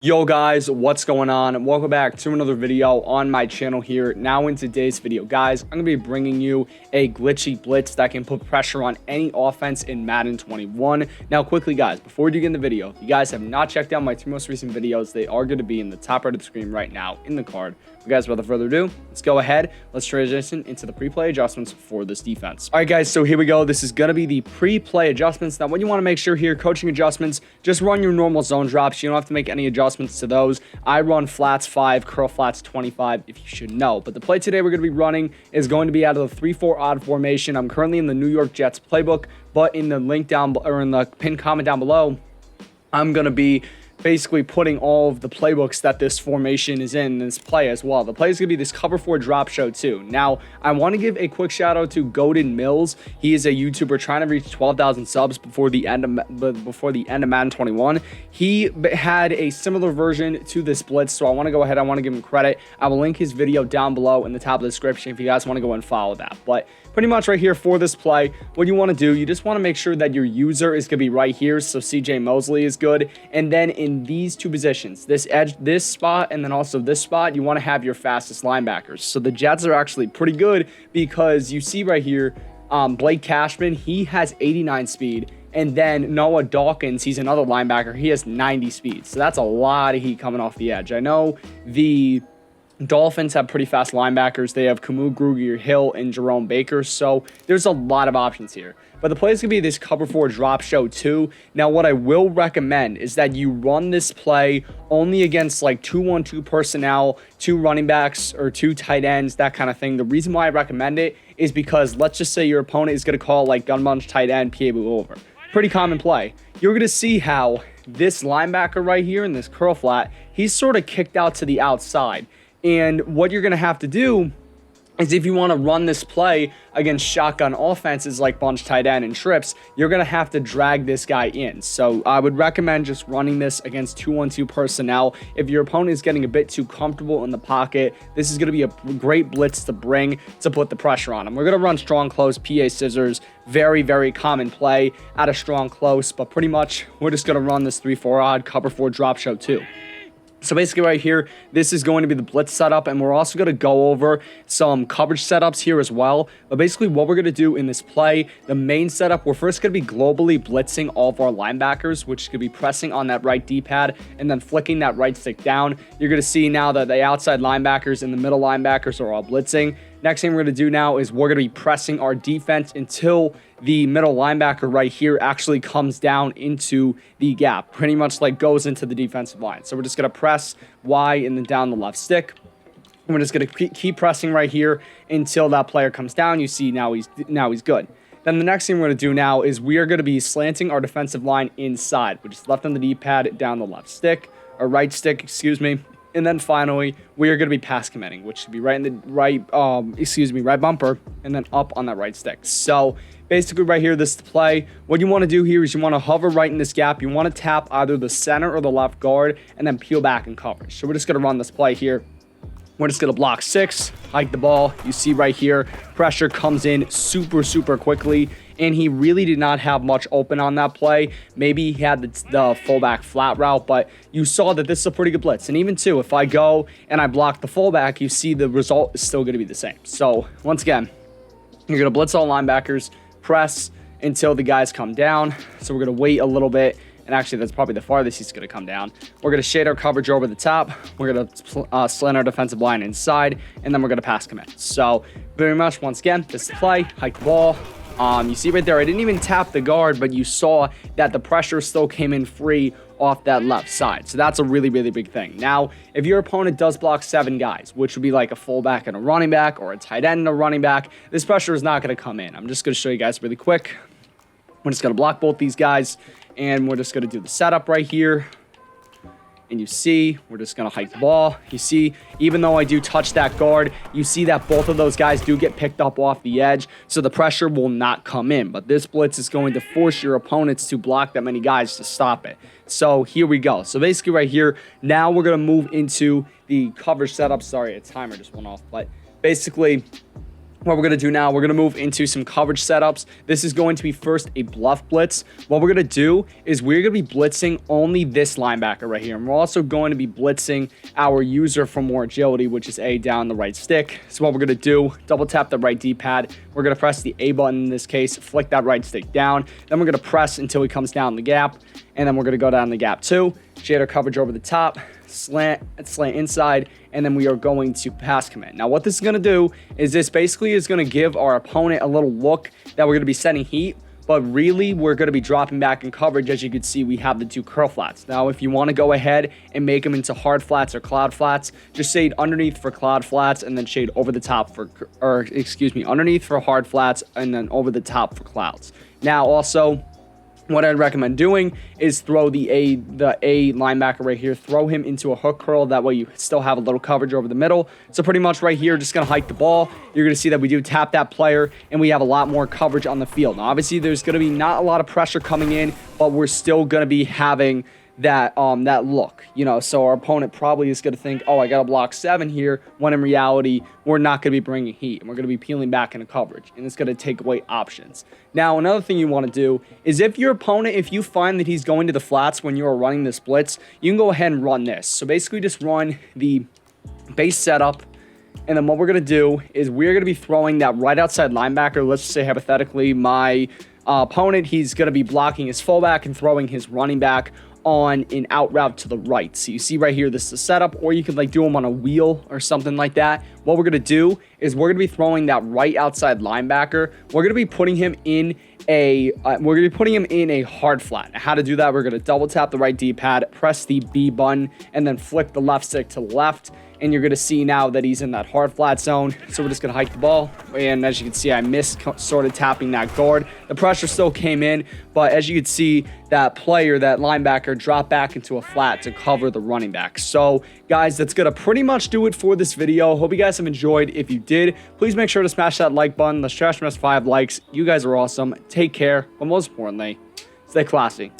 Yo guys, what's going on? Welcome back to another video on my channel here. Now in today's video, guys, I'm going to be bringing you a glitchy blitz that can put pressure on any offense in Madden 21. Now quickly guys, before we begin the video, if you guys have not checked out my two most recent videos, they are going to be in the top right of the screen right now in the card. But guys, without further ado, let's go ahead. Let's transition into the pre-play adjustments for this defense. All right guys, so here we go. This is going to be the pre-play adjustments. Now what you want to make sure here, coaching adjustments, just run your normal zone drops. You don't have to make any adjustments to those. I run flats 5, curl flats 25, if you should know. But the play today we're going to be running is going to be out of the 3-4 odd formation. I'm currently in the New York Jets playbook, but in the link down, or in the pinned comment down below, I'm going to be basically putting all of the playbooks that this formation is in this play as well. The play is going to be this cover 4 drop show too. Now, I want to give a quick shout out to Golden Mills. He is a YouTuber trying to reach 12,000 subs before the end of Madden 21. He had a similar version to this blitz, so I want to go ahead. I want to give him credit. I will link his video down below in the top of the description if you guys want to go and follow that. But pretty much right here for this play, what you want to do, you just want to make sure that your user is going to be right here. So CJ Mosley is good. And then in these two positions, this edge, this spot, and then also this spot, you want to have your fastest linebackers. So the Jets are actually pretty good because you see right here, Blake Cashman, he has 89 speed. And then Noah Dawkins, he's another linebacker. He has 90 speed. So that's a lot of heat coming off the edge. I know the Dolphins have pretty fast linebackers. They have Kamu Grugier-Hill and Jerome Baker, so there's a lot of options here. But the play is going to be this cover 4 drop show too. Now, what I will recommend is that you run this play only against like 2-1-2 personnel, 2 running backs or 2 tight ends, that kind of thing. The reason why I recommend it is because let's just say your opponent is going to call like gun bunch tight end Piebu over. Pretty common play. You're going to see how this linebacker right here in this curl flat, he's sort of kicked out to the outside. And what you're going to have to do is if you want to run this play against shotgun offenses like bunch tight end and trips, you're going to have to drag this guy in. So I would recommend just running this against 2-1-2 personnel. If your opponent is getting a bit too comfortable in the pocket, this is going to be a great blitz to bring to put the pressure on them. We're going to run strong close, PA scissors, very, very common play at a strong close, but pretty much we're just going to run this 3-4 odd cover 4 drop show too. So basically right here, this is going to be the blitz setup, and we're also going to go over some coverage setups here as well. But basically what we're going to do in this play, the main setup, we're first going to be globally blitzing all of our linebackers, which is going to be pressing on that right D-pad and then flicking that right stick down. You're going to see now that the outside linebackers and the middle linebackers are all blitzing. Next thing we're going to do now is we're going to be pressing our defense until the middle linebacker right here actually comes down into the gap, pretty much like goes into the defensive line. So we're just going to press Y and then down the left stick. And we're just going to keep pressing right here until that player comes down. You see now he's good. Then the next thing we're going to do now is we are going to be slanting our defensive line inside, which is left on the D-pad, down the left stick, or right stick, excuse me. And then finally, we are going to be pass committing, which should be right in the right bumper, and then up on that right stick. So basically right here, this is the play. What you want to do here is you want to hover right in this gap. You want to tap either the center or the left guard, and then peel back in coverage. So we're just going to run this play here. We're just going to block 6, hike the ball. You see right here, pressure comes in super, super quickly. And he really did not have much open on that play. Maybe he had the fullback flat route, but you saw that this is a pretty good blitz. And even too, if I go and I block the fullback, you see the result is still going to be the same. So once again, you're going to blitz all linebackers, press until the guys come down. So we're going to wait a little bit. And actually, that's probably the farthest he's going to come down. We're going to shade our coverage over the top. We're going to slant our defensive line inside, and then we're going to pass commit. So very much, once again, this is the play, hike the ball. You see right there, I didn't even tap the guard, but you saw that the pressure still came in free off that left side. So that's a really, really big thing. Now, if your opponent does block 7 guys, which would be like a fullback and a running back or a tight end and a running back, this pressure is not going to come in. I'm just going to show you guys really quick. We're just going to block both these guys, and we're just going to do the setup right here. And you see, we're just going to hike the ball. You see, even though I do touch that guard, you see that both of those guys do get picked up off the edge, so the pressure will not come in. But this blitz is going to force your opponents to block that many guys to stop it. So here we go. So basically right here, now we're going to move into the coverage setup. Sorry, a timer just went off. But basically, what we're going to do now, we're going to move into some coverage setups. This is going to be first a bluff blitz. What we're going to do is we're going to be blitzing only this linebacker right here. And we're also going to be blitzing our user for more agility, which is A down the right stick. So what we're going to do, double tap the right D-pad. We're going to press the A button in this case, flick that right stick down. Then we're going to press until he comes down the gap. And then we're going to go down the gap too. Shader coverage over the top, slant inside, and then we are going to pass commit. Now what this is going to do is this basically is going to give our opponent a little look that we're going to be setting heat, but really we're going to be dropping back in coverage. As you can see, we have the two curl flats. Now if you want to go ahead and make them into hard flats or cloud flats, just shade underneath for cloud flats and then shade over the top for, underneath for hard flats and then over the top for clouds. Now also, what I'd recommend doing is throw the A linebacker right here, throw him into a hook curl. That way you still have a little coverage over the middle. So pretty much right here, just going to hike the ball. You're going to see that we do tap that player and we have a lot more coverage on the field. Now, obviously, there's going to be not a lot of pressure coming in, but we're still going to be having that look, so our opponent probably is going to think, oh, I got to block 7 here, when in reality, we're not going to be bringing heat, and we're going to be peeling back into coverage, and it's going to take away options. Now, another thing you want to do is if your opponent, if you find that he's going to the flats when you're running this blitz, you can go ahead and run this. So basically just run the base setup, and then what we're going to do is we're going to be throwing that right outside linebacker. Let's just say hypothetically my opponent, he's going to be blocking his fullback and throwing his running back on an out route to the right. So you see right here, this is the setup, or you could do them on a wheel or something like that. What we're going to do is we're going to be throwing that right outside linebacker. We're going to be putting him in a hard flat. Now, how to do that? We're going to double tap the right D-pad, press the B button, and then flick the left stick to the left. And you're going to see now that he's in that hard flat zone. So we're just going to hike the ball. And as you can see, I missed sort of tapping that guard. The pressure still came in. But as you can see, that player, that linebacker, dropped back into a flat to cover the running back. So, guys, that's going to pretty much do it for this video. Hope you guys have enjoyed. If you did, please make sure to smash that like button. Let's trash 5 likes. You guys are awesome. Take care. But most importantly, stay classy.